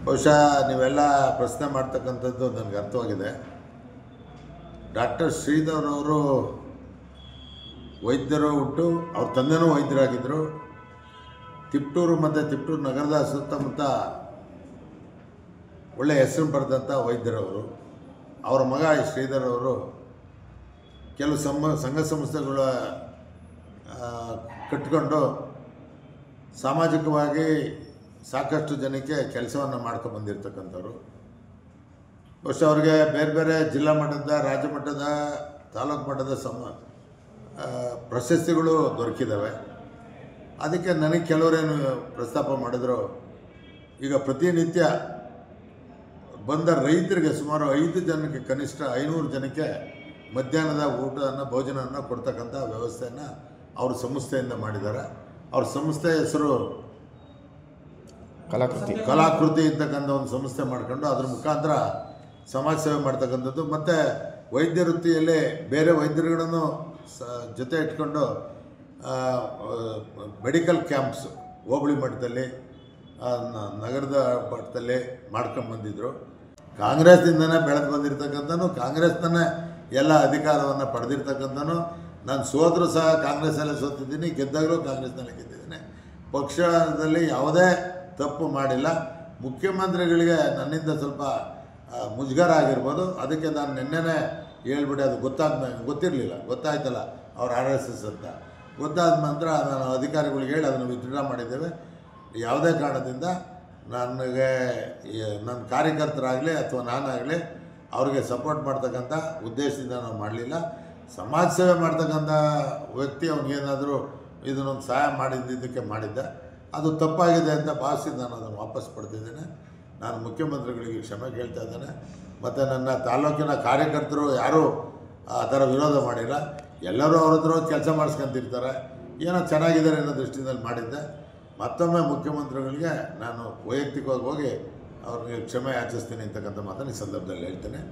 ಬಹುಶಃ ನೀವೆಲ್ಲ ಪ್ರಶ್ನೆ ಮಾಡ್ತಕ್ಕಂಥದ್ದು ನನಗೆ ಅರ್ಥವಾಗಿದೆ. ಡಾಕ್ಟರ್ ಶ್ರೀಧರ್ ಅವರು ವೈದ್ಯರು ಹುಟ್ಟು, ಅವ್ರ ತಂದೆನೂ ವೈದ್ಯರಾಗಿದ್ದರು. ತಿಪ್ಟೂರು ಮತ್ತು ತಿಪ್ಟೂರು ನಗರದ ಸುತ್ತಮುತ್ತ ಒಳ್ಳೆಯ ಹೆಸರು ಪಡೆದಂಥ ವೈದ್ಯರವರು. ಅವರ ಮಗ ಶ್ರೀಧರ್ ಅವರು ಕೆಲವು ಸಂಘ ಸಂಸ್ಥೆಗಳ ಕಟ್ಕೊಂಡು ಸಾಮಾಜಿಕವಾಗಿ ಸಾಕಷ್ಟು ಜನಕ್ಕೆ ಕೆಲಸವನ್ನು ಮಾಡ್ಕೊಂಡು ಬಂದಿರತಕ್ಕಂಥವ್ರು. ಬಹುಶಃ ಅವ್ರಿಗೆ ಬೇರೆ ಬೇರೆ ಜಿಲ್ಲಾ ಮಟ್ಟದ, ರಾಜ್ಯ ಮಟ್ಟದ, ತಾಲೂಕು ಮಟ್ಟದ ಪ್ರಶಸ್ತಿಗಳು ದೊರಕಿದ್ದಾವೆ. ಅದಕ್ಕೆ ನನಗೆ ಕೆಲವರೇನು ಪ್ರಸ್ತಾಪ ಮಾಡಿದ್ರು, ಈಗ ಪ್ರತಿನಿತ್ಯ ಬಂದ ರೈತರಿಗೆ ಸುಮಾರು 5 ಜನಕ್ಕೆ, ಕನಿಷ್ಠ 500 ಜನಕ್ಕೆ ಮಧ್ಯಾಹ್ನದ ಊಟವನ್ನು, ಭೋಜನವನ್ನು ಕೊಡ್ತಕ್ಕಂಥ ವ್ಯವಸ್ಥೆಯನ್ನು ಅವ್ರ ಸಂಸ್ಥೆಯಿಂದ ಮಾಡಿದ್ದಾರೆ. ಅವ್ರ ಸಂಸ್ಥೆ ಹೆಸರು ಕಲಾಕೃತಿ ಇರ್ತಕ್ಕಂಥ ಒಂದು ಸಂಸ್ಥೆ ಮಾಡ್ಕೊಂಡು ಅದ್ರ ಮುಖಾಂತರ ಸಮಾಜ ಸೇವೆ ಮಾಡ್ತಕ್ಕಂಥದ್ದು. ಮತ್ತು ವೈದ್ಯ ವೃತ್ತಿಯಲ್ಲಿ ಬೇರೆ ವೈದ್ಯರುಗಳನ್ನು ಜೊತೆ ಇಟ್ಕೊಂಡು ಮೆಡಿಕಲ್ ಕ್ಯಾಂಪ್ಸ್ ಹೋಬಳಿ ಮಟ್ಟದಲ್ಲಿ, ನಗರದ ಮಟ್ಟದಲ್ಲಿ ಮಾಡ್ಕೊಂಡು ಬಂದಿದ್ದರು. ಕಾಂಗ್ರೆಸ್ನಿಂದನೇ ಬೆಳೆದು ಬಂದಿರತಕ್ಕಂಥನು, ಕಾಂಗ್ರೆಸ್ನನ್ನೇ ಎಲ್ಲ ಅಧಿಕಾರವನ್ನು ಪಡೆದಿರ್ತಕ್ಕಂಥನು. ನಾನು ಸೋದರೂ ಸಹ ಕಾಂಗ್ರೆಸ್ಸಲ್ಲೇ ಸೋತಿದ್ದೀನಿ, ಗೆದ್ದಾಗಲೂ ಕಾಂಗ್ರೆಸ್ನಲ್ಲೇ ಗೆದ್ದಿದ್ದೀನಿ. ಪಕ್ಷದಲ್ಲಿ ಯಾವುದೇ ತಪ್ಪು ಮಾಡಿಲ್ಲ. ಮುಖ್ಯಮಂತ್ರಿಗಳಿಗೆ ನನ್ನಿಂದ ಸ್ವಲ್ಪ ಮುಜುಗರ ಆಗಿರ್ಬೋದು. ಅದಕ್ಕೆ ನಾನು ನಿನ್ನೆನೇ ಹೇಳ್ಬಿಟ್ಟು, ಅದು ಗೊತ್ತಿರಲಿಲ್ಲ, ಗೊತ್ತಾಯ್ತಲ್ಲ ಅವ್ರ RSS ಅಂತ. ಗೊತ್ತಾದ ನಂತರ ನಾನು ಅಧಿಕಾರಿಗಳಿಗೆ ಹೇಳಿ ಅದನ್ನು ವಿತ್ಡ್ರಾ ಮಾಡಿದ್ದೇವೆ. ಯಾವುದೇ ಕಾರಣದಿಂದ ನನಗೆ ನನ್ನ ಕಾರ್ಯಕರ್ತರಾಗಲಿ ಅಥವಾ ನಾನಾಗಲಿ ಅವ್ರಿಗೆ ಸಪೋರ್ಟ್ ಮಾಡ್ತಕ್ಕಂಥ ಉದ್ದೇಶದಿಂದ ನಾವು ಮಾಡಲಿಲ್ಲ. ಸಮಾಜ ಸೇವೆ ಮಾಡ್ತಕ್ಕಂಥ ವ್ಯಕ್ತಿ ಅವ್ನಿಗೇನಾದರೂ ಇದನ್ನೊಂದು ಸಹಾಯ ಮಾಡಿದ್ದಕ್ಕೆ ಮಾಡಿದ್ದೆ. ಅದು ತಪ್ಪಾಗಿದೆ ಅಂತ ಭಾವಿಸಿ ನಾನು ಅದನ್ನು ವಾಪಸ್ ಪಡ್ತಿದ್ದೇನೆ. ನಾನು ಮುಖ್ಯಮಂತ್ರಿಗಳಿಗೆ ಕ್ಷಮೆ ಕೇಳ್ತಾ ಇದ್ದೇನೆ. ಮತ್ತು ನನ್ನ ತಾಲೂಕಿನ ಕಾರ್ಯಕರ್ತರು ಯಾರೂ ಆ ಥರ ವಿರೋಧ ಮಾಡಿಲ್ಲ. ಎಲ್ಲರೂ ಅವ್ರ ಹತ್ರ ಕೆಲಸ ಮಾಡಿಸ್ಕೊಂತಿರ್ತಾರೆ. ಏನೋ ಚೆನ್ನಾಗಿದ್ದಾರೆ ಅನ್ನೋ ದೃಷ್ಟಿಯಲ್ಲಿ ಮಾಡಿದ್ದೆ. ಮತ್ತೊಮ್ಮೆ ಮುಖ್ಯಮಂತ್ರಿಗಳಿಗೆ ನಾನು ವೈಯಕ್ತಿಕವಾಗಿ ಹೋಗಿ ಅವ್ರಿಗೆ ಕ್ಷಮೆ ಯಾಚಿಸ್ತೀನಿ ಅಂತಕ್ಕಂಥ ಮಾತನ್ನು ಈ ಸಂದರ್ಭದಲ್ಲಿ ಹೇಳ್ತೇನೆ.